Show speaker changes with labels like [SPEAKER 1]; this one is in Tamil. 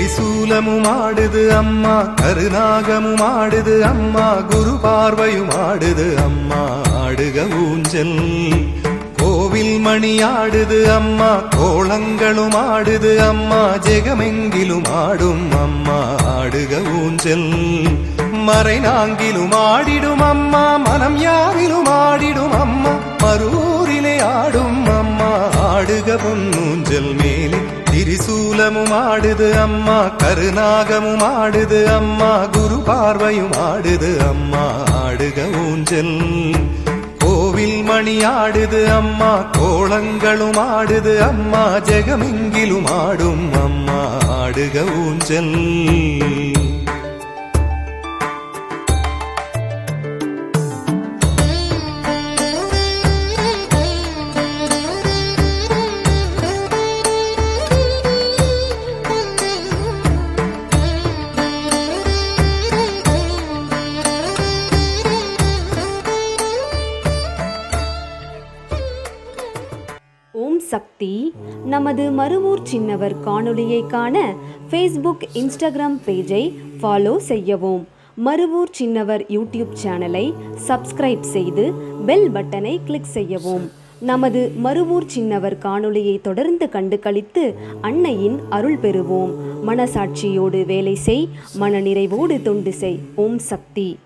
[SPEAKER 1] திரிசூலமும் ஆடுது அம்மா, கருநாகமும் ஆடுது அம்மா, குரு பார்வையும் ஆடுது அம்மா, ஆடுக ஊஞ்சல். கோவில் மணி ஆடுது அம்மா, கோலங்களும் ஆடுது அம்மா, ஜெகமெங்கிலும் ஆடும் அம்மா, ஆடுக ஊஞ்சல். மறைநாங்கிலும் ஆடிடும் அம்மா, மனம் யாவிலும் ஆடிடும் அம்மா, மறுவூரிலே ஆடும் அம்மா, ஆடுக பொன்னூஞ்சல் மேலே. திரிசூலமும் ஆடுது அம்மா, கருநாகமும் ஆடுது அம்மா, குரு பார்வையும் ஆடுது அம்மா, ஆடுக ஊஞ்சல். கோவில் மணி ஆடுது அம்மா, கோலங்களும் ஆடுது அம்மா, ஜெகமெங்கிலும் ஆடும் அம்மா, ஆடுக ஊஞ்சல்.
[SPEAKER 2] ஓம் சக்தி. நமது மருவூர் சின்னவர் காணொளியை காண ஃபேஸ்புக், இன்ஸ்டாகிராம் பேஜை ஃபாலோ செய்யவும். மருவூர் சின்னவர் யூடியூப் சேனலை சப்ஸ்கிரைப் செய்து பெல் பட்டனை கிளிக் செய்யவும். நமது மருவூர் சின்னவர் காணொளியை தொடர்ந்து கண்டு களித்து அன்னையின் அருள் பெறுவோம். மனசாட்சியோடு வேலை செய், மனநிறைவோடு தொண்டு செய். ஓம் சக்தி.